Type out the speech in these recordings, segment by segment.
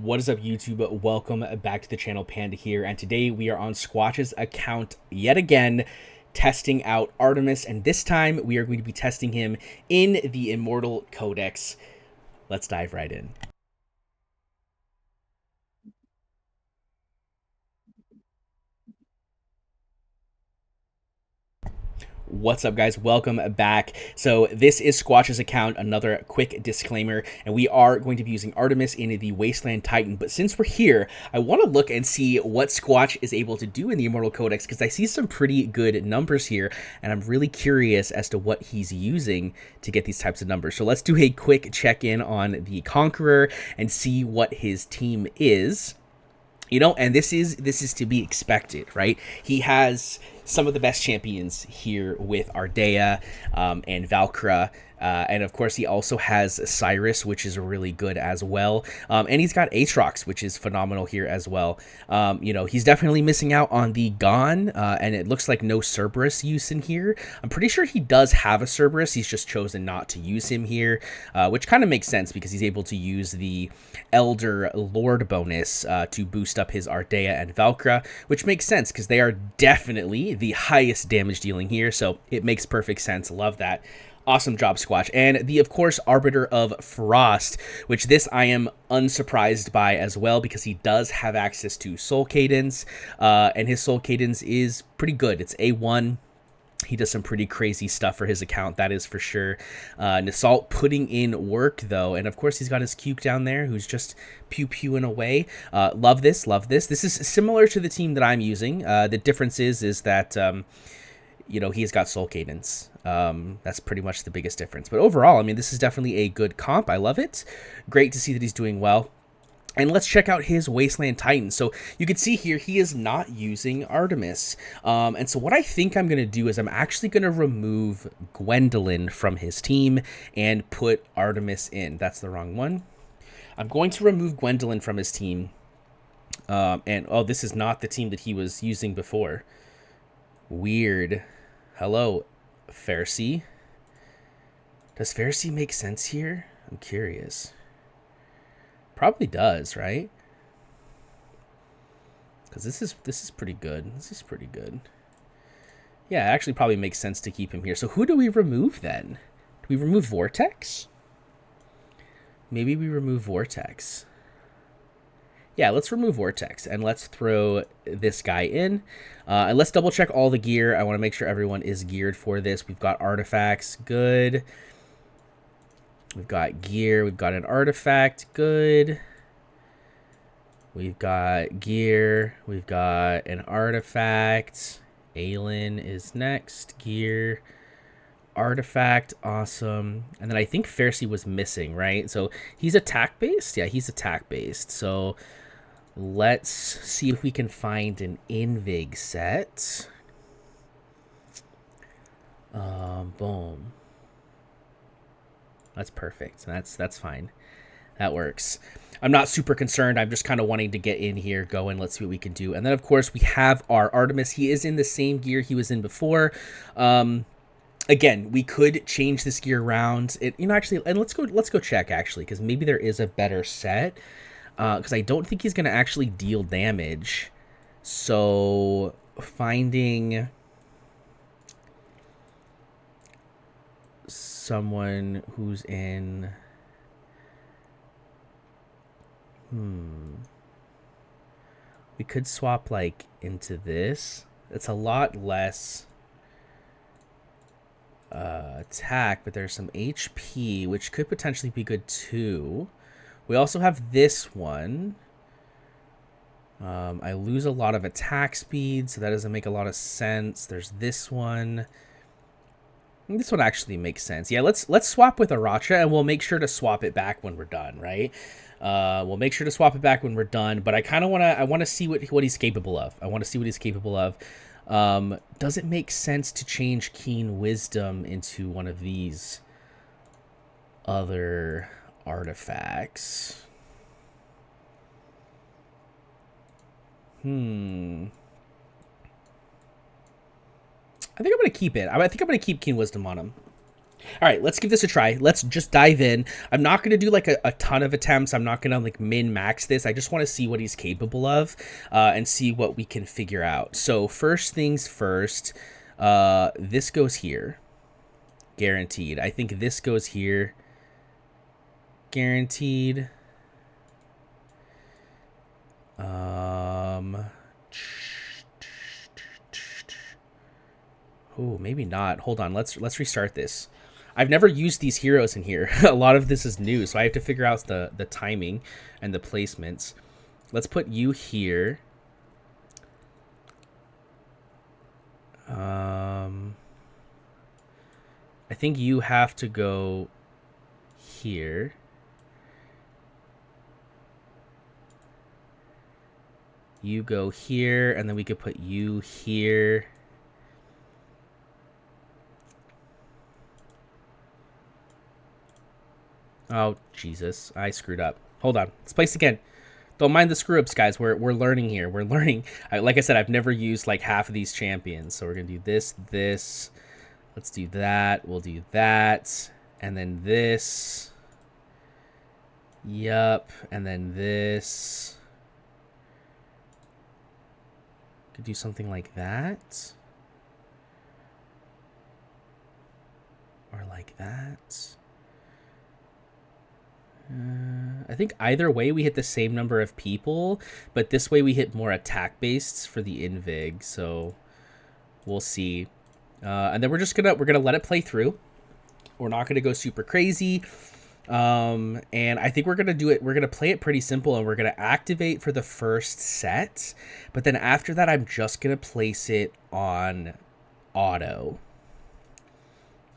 What is up, YouTube? Welcome back to the channel. Panda here, and today we are on Squatch's account yet again, testing out Artemis, and this time we are going to be testing him in the Immortal Codex. Let's dive right in. What's up, guys? Welcome back. So this is Squatch's account, another quick disclaimer, and we are going to be using Artemis in the Wasteland Titan. But since we're here, I want to look and see what Squatch is able to do in the Immortal Codex, because I see some pretty good numbers here, and I'm really curious as to what he's using to get these types of numbers. So let's do a quick check-in on the Conqueror and see what his team is. You know, and this is to be expected, right? He has some of the best champions here with Ardea and Valkyra. And of course, he also has Cyrus, which is really good as well. And he's got Aatrox, which is phenomenal here as well. You know, he's definitely missing out on the Gon, and it looks like no Cerberus use in here. I'm pretty sure he does have a Cerberus. He's just chosen not to use him here, which kind of makes sense because he's able to use the Elder Lord bonus to boost up his Ardea and Valkyra, which makes sense because they are definitely the highest damage dealing here. So it makes perfect sense. Love that. Awesome job, Squatch. And the, of course, Arbiter of Frost, which this I am unsurprised by as well because he does have access to Soul Cadence, and his Soul Cadence is pretty good. It's A1. He does some pretty crazy stuff for his account, that is for sure. Nasalt putting in work, though, and of course he's got his Cuke down there who's just pew-pewing away. Love this, love this. This is similar to the team that I'm using. The difference is that... you know, he's got Soul Cadence. That's pretty much the biggest difference. But overall, I mean, this is definitely a good comp. I love it. Great to see that he's doing well. And let's check out his Wasteland Titan. So you can see here, he is not using Artemis. And so what I think I'm going to do is I'm actually going to remove Gwendolyn from his team and put Artemis in. That's the wrong one. I'm going to remove Gwendolyn from his team. And, oh, this is not the team that he was using before. Weird. Hello, Pharisee. Does Pharisee make sense here? I'm curious. Probably does, right? Because this is pretty good. This is pretty good. Yeah, it actually probably makes sense to keep him here. So who do we remove then? Do we remove Vortex? Maybe we remove Vortex. Yeah, let's remove Vortex, and let's throw this guy in. And let's double check all the gear. I want to make sure everyone is geared for this. We've got artifacts, good. We've got gear, we've got an artifact, good. We've got gear, we've got an artifact. Aelin is next, gear, artifact, awesome. And then I think Pharisee was missing, right? So he's attack-based? Yeah, he's attack-based, so... let's see if we can find an Invig set. Boom. That's perfect. That's fine. That works. I'm not super concerned. I'm just kind of wanting to get in here, go in. Let's see what we can do. And then, of course, we have our Artemis. He is in the same gear he was in before. Again, we could change this gear around. You know, actually, and let's go check, actually, because maybe there is a better set. Because I don't think he's going to actually deal damage. So, finding someone who's in... We could swap, like, into this. It's a lot less attack, but there's some HP, which could potentially be good, too. We also have this one. I lose a lot of attack speed, so that doesn't make a lot of sense. There's this one. This one actually makes sense. Yeah, let's swap with Aracha, and we'll make sure to swap it back when we're done, right? We'll make sure to swap it back when we're done, but I want to see what he's capable of. I want to see what he's capable of. Does it make sense to change Keen Wisdom into one of these other artifacts? I think I'm going to keep it. I think I'm going to keep Keen Wisdom on him. All right, let's give this a try. Let's just dive in. I'm not going to do like a ton of attempts. I'm not going to like min-max this. I just want to see what he's capable of and see what we can figure out. So first things first, this goes here. Guaranteed. I think this goes here. Guaranteed. Oh, maybe not. Hold on. Let's restart this. I've never used these heroes in here. A lot of this is new, so I have to figure out the timing and the placements. Let's put you here. I think you have to go here. You go here, and then we could put you here. Oh, Jesus. I screwed up. Hold on. Let's place again. Don't mind the screw-ups, guys. We're learning here. We're learning. Like I said, I've never used like half of these champions. So we're going to do this. Let's do that. We'll do that. And then this. Yup. And then this. Could do something like that. Or like that. I think either way we hit the same number of people, but this way we hit more attack based for the invig, so we'll see. And then we're gonna let it play through. We're not gonna go super crazy. And I think we're gonna play it pretty simple, and we're gonna activate for the first set, but then after that I'm just gonna place it on auto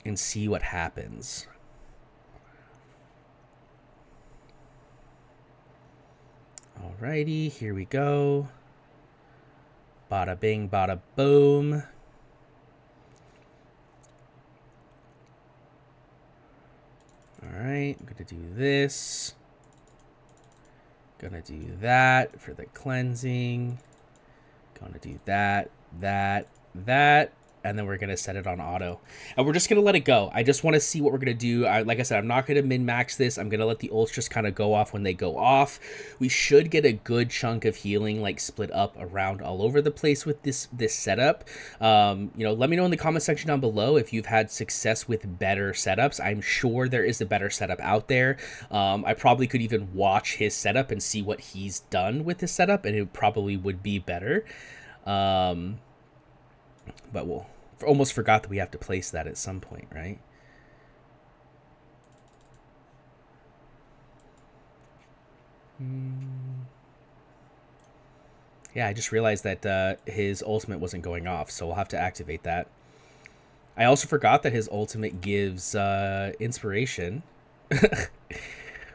and see what happens. Alrighty, here we go. Bada bing, bada boom. Alright, I'm gonna do this. Gonna do that for the cleansing. Gonna do that, and then we're gonna set it on auto, and we're just gonna let it go. I just want to see what we're gonna do. Like I said, I'm not gonna min-max this. I'm gonna let the ults just kind of go off when they go off. We should get a good chunk of healing like split up around all over the place with this setup. You know, let me know in the comment section down below if you've had success with better setups. I'm sure there is a better setup out there. I probably could even watch his setup and see what he's done with his setup, and it probably would be better. But we'll almost forgot that we have to place that at some point, right? Yeah, I just realized that his ultimate wasn't going off, so we'll have to activate that. I also forgot that his ultimate gives inspiration,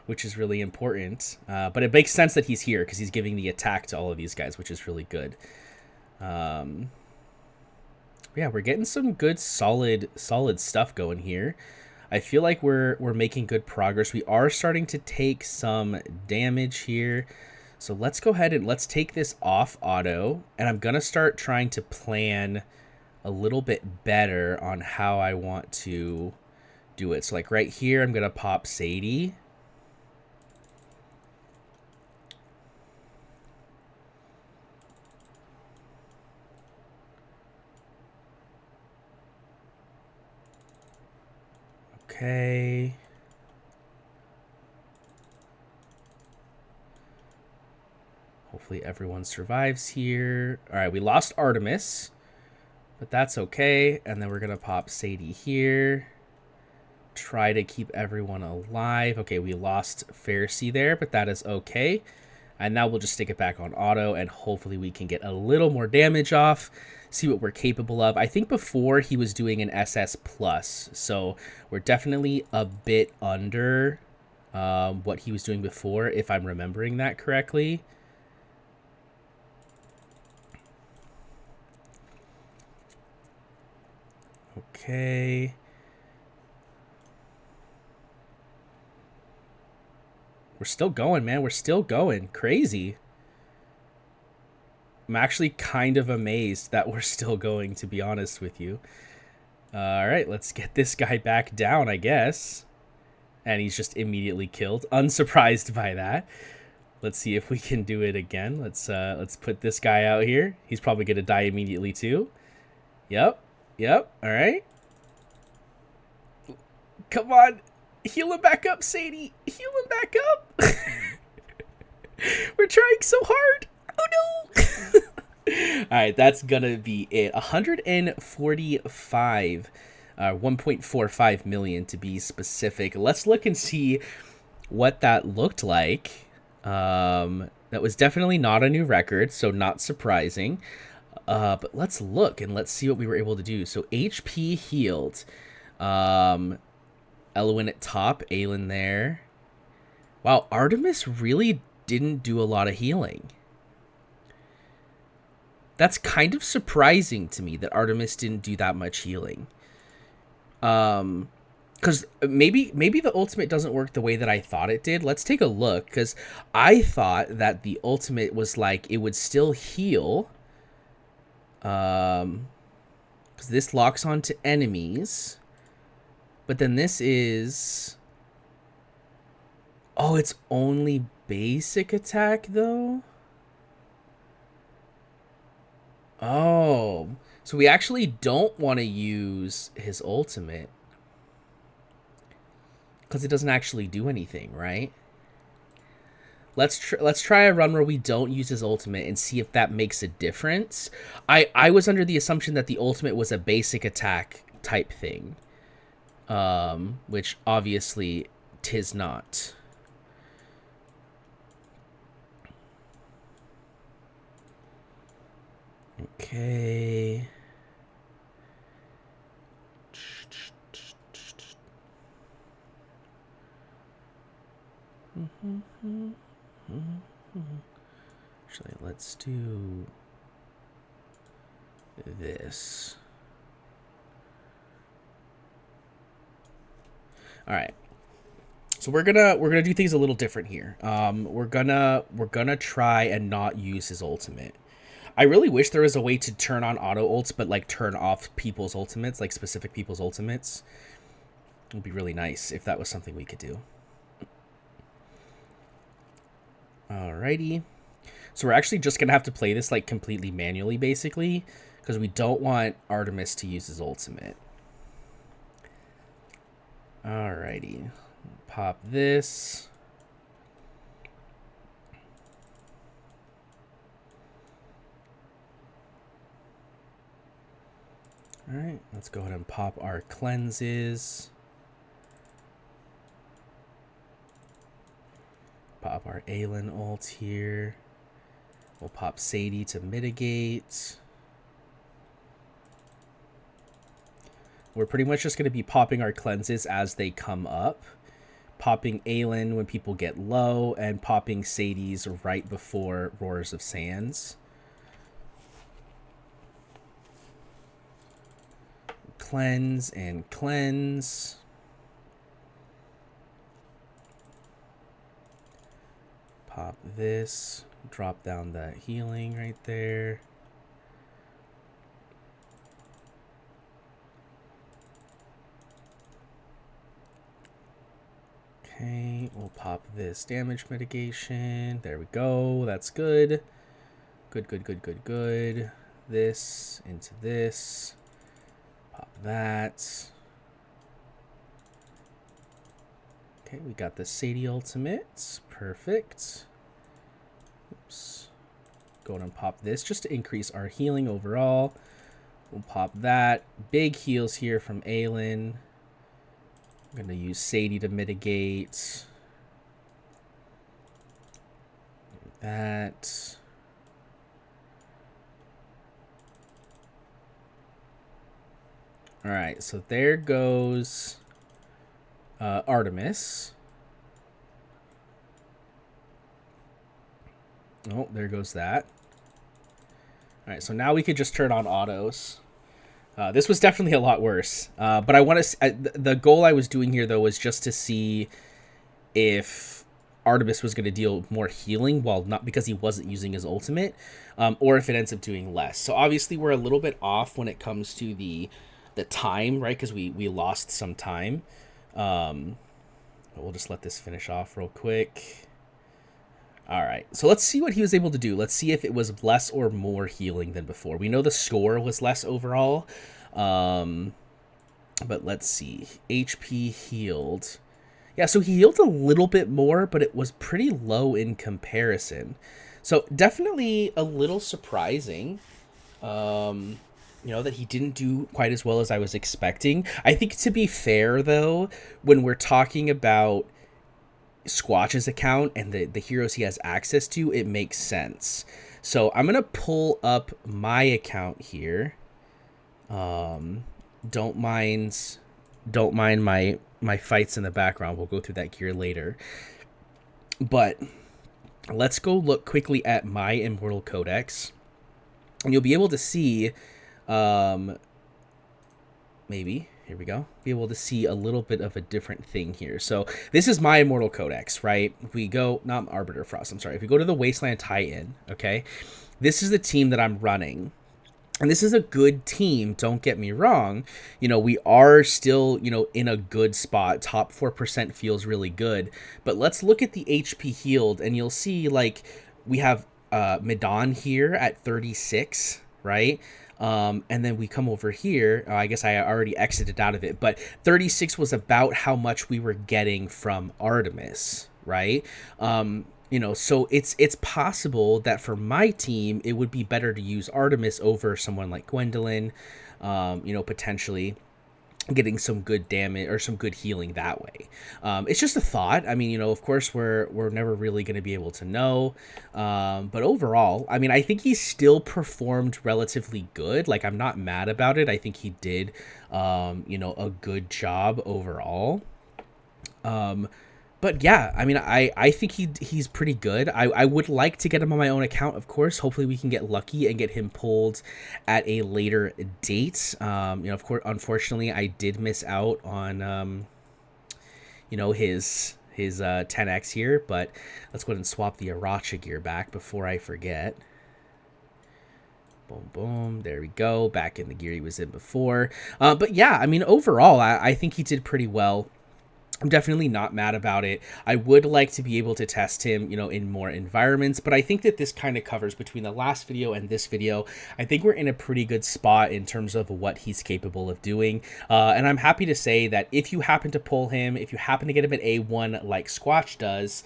which is really important. But it makes sense that he's here because he's giving the attack to all of these guys, which is really good. Yeah, we're getting some good solid stuff going here. I feel like we're making good progress. We are starting to take some damage here. So let's go ahead and let's take this off auto, and I'm gonna start trying to plan a little bit better on how I want to do it. So like right here, I'm gonna pop Sadie. Okay. Hopefully everyone survives here. All right, we lost Artemis, but that's okay. And then we're going to pop Sadie here. Try to keep everyone alive. Okay, we lost Pharisee there, but that is okay. And now we'll just stick it back on auto, and hopefully we can get a little more damage off, see what we're capable of. I think before he was doing an SS+, so we're definitely a bit under what he was doing before, if I'm remembering that correctly. Okay. We're still going, man. We're still going. Crazy. I'm actually kind of amazed that we're still going, to be honest with you. All right, let's get this guy back down, I guess. And he's just immediately killed. Unsurprised by that. Let's see if we can do it again. Let's put this guy out here. He's probably gonna die immediately too. Yep. Yep. All right. Come on. Heal him back up, Sadie. Heal him back up. We're trying so hard. Oh no. All right, that's gonna be it. 145, 1.45 million to be specific. Let's look and see what that looked like. That was definitely not a new record, so not surprising. But let's look and let's see what we were able to do. So HP healed. Elwin at top, Aelin there. Wow, Artemis really didn't do a lot of healing. That's kind of surprising to me that Artemis didn't do that much healing. Because maybe the ultimate doesn't work the way that I thought it did. Let's take a look, because I thought that the ultimate was like it would still heal. Because this locks onto enemies. But then this is... Oh, it's only basic attack, though? Oh, so we actually don't want to use his ultimate. Because it doesn't actually do anything, right? Let's try a run where we don't use his ultimate and see if that makes a difference. I was under the assumption that the ultimate was a basic attack type thing. Which obviously 'tis not. Okay. Actually, let's do this. All right. So we're gonna do things a little different here. We're gonna try and not use his ultimate. I really wish there was a way to turn on auto ults, but like turn off people's ultimates, like specific people's ultimates. It would be really nice if that was something we could do. Alrighty. So we're actually just going to have to play this like completely manually, basically, because we don't want Artemis to use his ultimate. Alrighty. Pop this. Alright, let's go ahead and pop our cleanses. Pop our Aelin ult here. We'll pop Sadie to mitigate. We're pretty much just going to be popping our cleanses as they come up. Popping Aelin when people get low, and popping Sadie's right before Roars of Sands. Cleanse and cleanse. Pop this. Drop down that healing right there. Okay, we'll pop this damage mitigation. There we go. That's good. Good, good, good, good, good. This into this. Pop that. Okay, we got the Sadie ultimate. Perfect. Oops. Go ahead and pop this just to increase our healing overall. We'll pop that. Big heals here from Aelin. I'm going to use Sadie to mitigate. Do that. Alright, so there goes Artemis. Oh, there goes that. Alright, so now we could just turn on autos. This was definitely a lot worse. But I want to... the goal I was doing here, though, was just to see if Artemis was going to deal more healing, while not because he wasn't using his ultimate, or if it ends up doing less. So obviously we're a little bit off when it comes to the the time, right? Because we lost some time. But we'll just let this finish off real quick. All right, so let's see what he was able to do. Let's see if it was less or more healing than before. We know the score was less overall, but let's see. HP healed. Yeah, so he healed a little bit more, but it was pretty low in comparison. So definitely a little surprising, that he didn't do quite as well as I was expecting. I think, to be fair, though, when we're talking about Squatch's account and the heroes he has access to, it makes sense. So I'm gonna pull up my account here. Don't mind my fights in the background. We'll go through that gear later. But let's go look quickly at my Immortal Codex, and you'll be able to see, maybe. Here we go. Be able to see a little bit of a different thing here. So this is my Immortal Codex, right? If we go, not Arbiter Frost, I'm sorry. If we go to the Wasteland Titan, okay, this is the team that I'm running. And this is a good team, don't get me wrong. We are still, in a good spot. Top 4% feels really good. But let's look at the HP healed, and you'll see, like, we have Medan here at 36, right? And then we come over here. I guess I already exited out of it, but 36 was about how much we were getting from Artemis, right? So it's possible that for my team, it would be better to use Artemis over someone like Gwendolyn, potentially getting some good damage or some good healing that way. It's just a thought. I mean, of course we're never really going to be able to know. But overall, I mean, I think he still performed relatively good. Like, I'm not mad about it. I think he did, a good job overall. But yeah, I mean, I think he's pretty good. I would like to get him on my own account, of course. Hopefully we can get lucky and get him pulled at a later date. Of course, unfortunately, I did miss out on, his 10x here. But let's go ahead and swap the Aracha gear back before I forget. Boom, boom. There we go. Back in the gear he was in before. But yeah, I mean, overall, I think he did pretty well. I'm definitely not mad about it. I would like to be able to test him, in more environments, but I think that this kind of covers between the last video and this video. I think we're in a pretty good spot in terms of what he's capable of doing. And I'm happy to say that if you happen to pull him, if you happen to get him at A1 like Squatch does,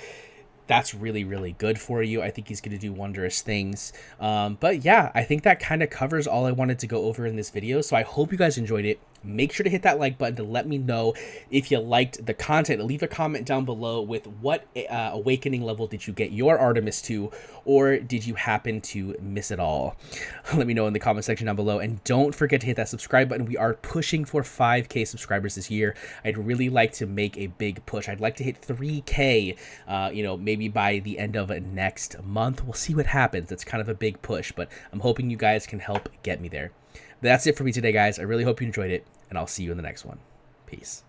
that's really, really good for you. I think he's going to do wondrous things. But yeah, I think that kind of covers all I wanted to go over in this video. So I hope you guys enjoyed it. Make sure to hit that like button to let me know if you liked the content. Leave a comment down below with what awakening level did you get your Artemis to, or did you happen to miss it all? Let me know in the comment section down below. And don't forget to hit that subscribe button. We are pushing for 5K subscribers this year. I'd really like to make a big push. I'd like to hit 3K, maybe by the end of next month. We'll see what happens. It's kind of a big push, but I'm hoping you guys can help get me there. But that's it for me today, guys. I really hope you enjoyed it, and I'll see you in the next one. Peace.